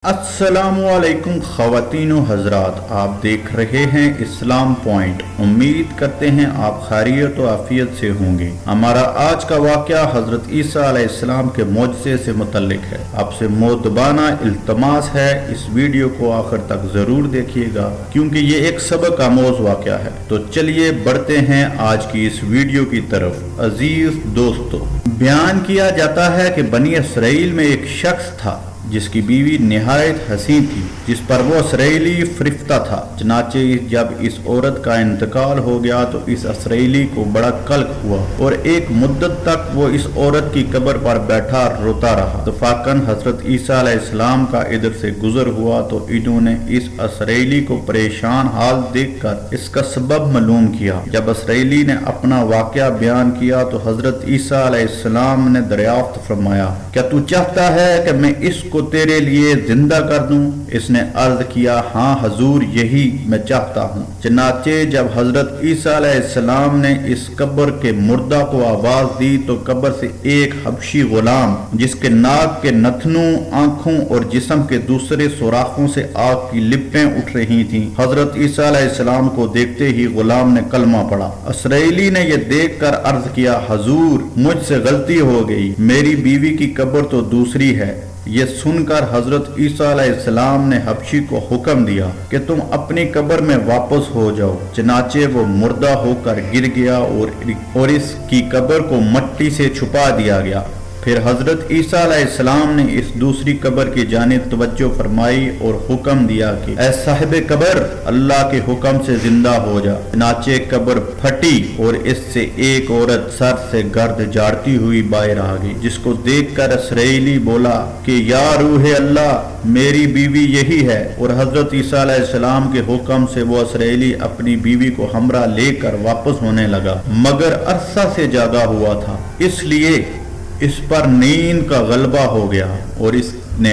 अस्सलामुअलैकुम ख़वातीन व हज़रात, आप देख रहे हैं इस्लाम पॉइंट। उम्मीद करते हैं आप खैरियत व आफियत से होंगे। हमारा आज का वाक़या हज़रत ईसा अलैहिस्सलाम के मोजज़े से मुतल्लिक है। आपसे मोतबाना इल्तमास है इस वीडियो को आखिर तक ज़रूर देखिएगा, क्योंकि ये एक सबक आमोज़ वाक़या है। तो चलिए बढ़ते हैं आज की इस वीडियो की तरफ। अजीज़ दोस्तों, बयान किया जाता है कि बनी इसराइल में एक शख्स था जिसकी बीवी निहायत हसीन थी, जिस पर वो इसराइली फरिफ्ता था। चनाचे जब इस औरत का इंतकाल हो गया तो इस इसराइली को बड़ा कल्क हुआ और एक मुद्दत तक वो इस औरत की कब्र पर बैठा रोता रहा। इत्तफाकन हजरत ईसा अलैहिस्सलाम का इधर से गुजर हुआ तो इन्होंने इस इसराइली को परेशान हाल देखकर इसका सबब मालूम किया। जब इसराइली ने अपना वाक़या बयान किया तो हजरत ईसा अलैहिस्सलाम ने दरियाफ्त फरमाया, क्या तू चाहता है कि मैं इसको तेरे लिए जिंदा कर दूं? इसने अर्ज किया, हाँ हजूर, यही मैं चाहता हूँ। चनाचे जब हजरत ईसा अलैहिस्सलाम ने इस कब्र के मुर्दा को आवाज दी तो कब्र से एक हबशी गुलाम, जिसके नाक के नथनों, आंखों और जिस्म के दूसरे सुराखों से आग की लिपटें उठ रही थीं, हजरत ईसा अलैहिस्सलाम को देखते ही गुलाम ने कलमा पढ़ा। इसराइली ने यह देखकर अर्ज किया, हजूर, मुझसे गलती हो गई, मेरी बीवी की कब्र तो दूसरी है। ये सुनकर हजरत ईसा अलैहिस्सलाम ने हबशी को हुक्म दिया कि तुम अपनी कब्र में वापस हो जाओ। चनाचे वो मुर्दा होकर गिर गया और इसकी कब्र को मट्टी से छुपा दिया गया। फिर हजरत ईसा अलैहिस्सलाम ने इस दूसरी कब्र की जानिब तवज्जो फरमाई और हुक्म दिया कि ऐ साहिब कब्र, अल्लाह के हुक्म से जिंदा हो जा। चनाचे कब्र फटी और इससे एक औरत सर से गर्द जाड़ती हुई बाहर आ गई, जिसको देखकर इसराइली बोला कि या रूह अल्लाह, मेरी बीवी यही है। और हजरत ईसा अलैहिस्सलाम के हुक्म से वो इसराइली अपनी बीवी को हमरा लेकर वापस होने लगा, मगर अरसा से जागा हुआ था, इसलिए इस पर नींद का गलबा हो गया और इसने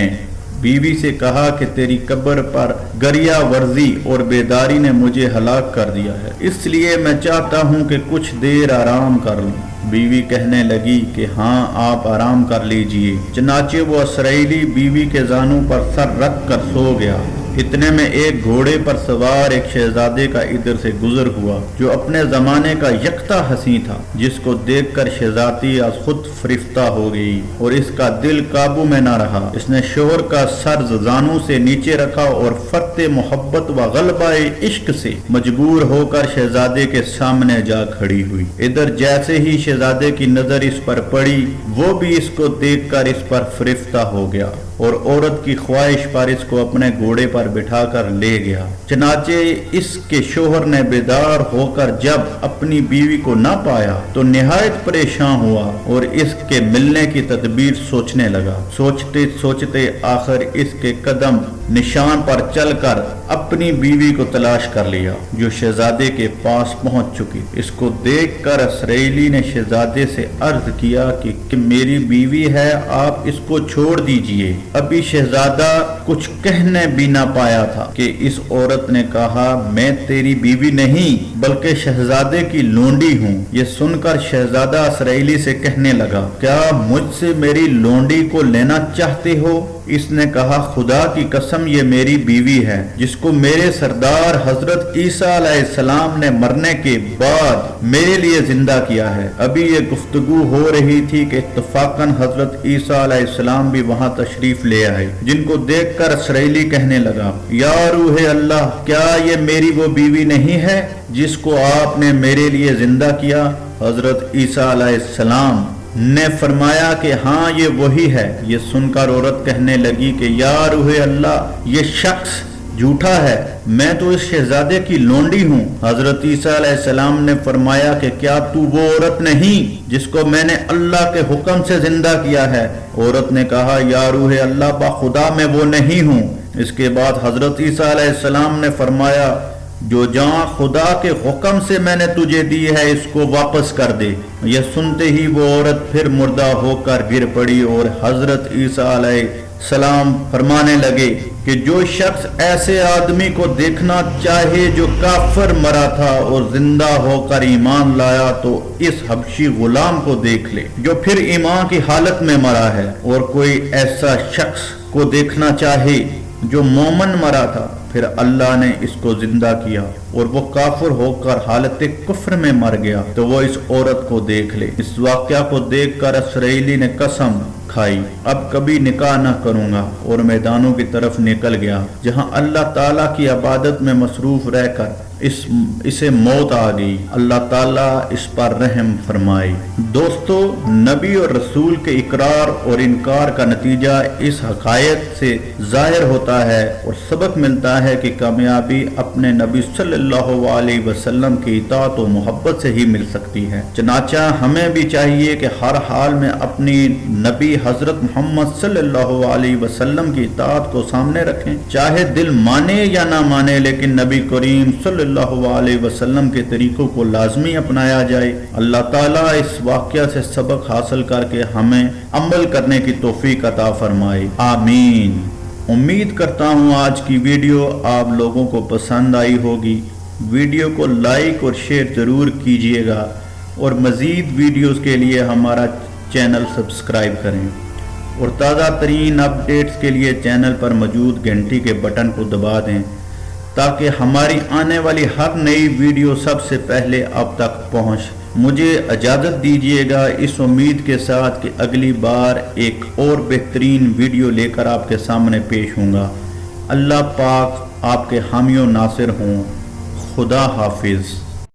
बीवी से कहा कि तेरी कब्र पर गरिया वर्जी और बेदारी ने मुझे हलाक कर दिया है, इसलिए मैं चाहता हूँ कि कुछ देर आराम कर लूँ। बीवी कहने लगी कि हाँ, आप आराम कर लीजिए। चनाचे वो इसराइली बीवी के जानों पर सर रख कर सो गया। इतने में एक घोड़े पर सवार एक शहजादे का इधर से गुजर हुआ, जो अपने जमाने का यकता हसी था, जिसको देखकर शहजादी आज खुद फरिफ्ता हो गई और इसका दिल काबू में न रहा। इसने शोहर का सर जानों से नीचे रखा और फर्ते मोहब्बत व गलबाए इश्क से मजबूर होकर शहजादे के सामने जा खड़ी हुई। इधर जैसे ही शहजादे की नजर इस पर पड़ी, वो भी इसको देखकर इस पर फरिफ्ता हो गया और औरत की ख्वाहिश पर इसको अपने घोड़े पर बिठाकर ले गया। चनाचे इसके शोहर ने बेदार होकर जब अपनी बीवी को न पाया तो निहायत परेशान हुआ और इसके मिलने की तदबीर सोचने लगा। सोचते सोचते आखिर इसके कदम निशान पर चलकर अपनी बीवी को तलाश कर लिया, जो शहजादे के पास पहुंच चुकी। इसको देखकर इसराइली ने शहजादे से अर्ज किया कि मेरी बीवी है, आप इसको छोड़ दीजिए। अभी शहजादा कुछ कहने भी ना पाया था कि इस औरत ने कहा, मैं तेरी बीवी नहीं बल्कि शहजादे की लोंडी हूँ। ये सुनकर शहजादा इसराइली से कहने लगा, क्या मुझसे मेरी लोंडी को लेना चाहते हो? इसने कहा, खुदा की कसम, ये मेरी बीवी है, जिसको मेरे सरदार हजरत ईसा अलैहिस्सलाम ने मरने के बाद मेरे लिए जिंदा किया है। अभी ये गुफ्तगू हो रही थी कि इत्तफाकन हजरत ईसा अलैहिस्सलाम भी वहां तशरीफ ले आए, जिनको देखकर इसराइली कहने लगा, या रूह अल्लाह, क्या ये मेरी वो बीवी नहीं है जिसको आपने मेरे लिए जिंदा किया? हजरत ईसा अलैहिस्सलाम ने फरमाया कि हाँ, ये वही है। ये सुनकर औरत कहने लगी कि या रूह अल्लाह, ये शख्स झूठा है, मैं तो इस शहजादे की लोंडी हूँ। हजरत ईसा अलैहिस्सलाम ने फरमाया कि क्या तू वो औरत नहीं जिसको मैंने अल्लाह के हुक्म से जिंदा किया है? औरत ने कहा, या रूह अल्लाह, बाखुदा मैं वो नहीं हूँ। इसके बाद हजरत ईसा अलैहिस्सलाम ने फरमाया, जो जान खुदा के हुक्म से मैंने तुझे दी है, इसको वापस कर दे। यह सुनते ही वो औरत फिर मुर्दा होकर गिर पड़ी और हजरत ईसा अलैहिस्सलाम फरमाने लगे कि जो शख्स ऐसे आदमी को देखना चाहे जो काफिर मरा था और जिंदा होकर ईमान लाया, तो इस हबशी गुलाम को देख ले जो फिर ईमान की हालत में मरा है। और कोई ऐसा शख्स को देखना चाहे जो मोमन मरा था, फिर अल्लाह ने इसको जिंदा किया और वो काफिर होकर हालत कुफ्र में मर गया, तो वो इस औरत को देख ले। इस वाक़या को देखकर इसराइली ने कसम खाई, अब कभी निकाह न करूंगा, और मैदानों की तरफ निकल गया जहां अल्लाह ताला की इबादत में मसरूफ रहकर इसे मौत आ गई। अल्लाह ताला इस पर रहम फरमाए। दोस्तों, नबी और रसूल के इकरार और इनकार का नतीजा इस हकायत से जाहिर होता है और सबक मिलता है कि कामयाबी अपने नबी सल्लल्लाहु अलैहि वसल्लम की इताअत और मोहब्बत से ही मिल सकती है। चनाचा हमें भी चाहिए कि हर हाल में अपनी नबी हजरत मोहम्मद सल्लल्लाहु अलैहि वसल्लम की इताअत को सामने रखें, चाहे दिल माने या ना माने, लेकिन नबी करीम सल्लल्लाहु अलैहि वसल्लम के तरीकों को लाजमी अपनाया जाए। अल्लाह ताला इस वाक़या से सबक हासिल करके हमें अमल करने की तौफीक अता फरमाए, आमीन। उम्मीद करता हूँ आज की वीडियो आप लोगों को पसंद आई होगी। वीडियो को लाइक और शेयर ज़रूर कीजिएगा और मज़ीद वीडियोस के लिए हमारा चैनल सब्सक्राइब करें और ताज़ा तरीन अपडेट्स के लिए चैनल पर मौजूद घंटी के बटन को दबा दें ताकि हमारी आने वाली हर नई वीडियो सबसे पहले आप तक पहुंच। मुझे इजाज़त दीजिएगा इस उम्मीद के साथ कि अगली बार एक और बेहतरीन वीडियो लेकर आपके सामने पेश होऊंगा। अल्लाह पाक आपके हामियों नासिर हों। खुदा हाफिज़।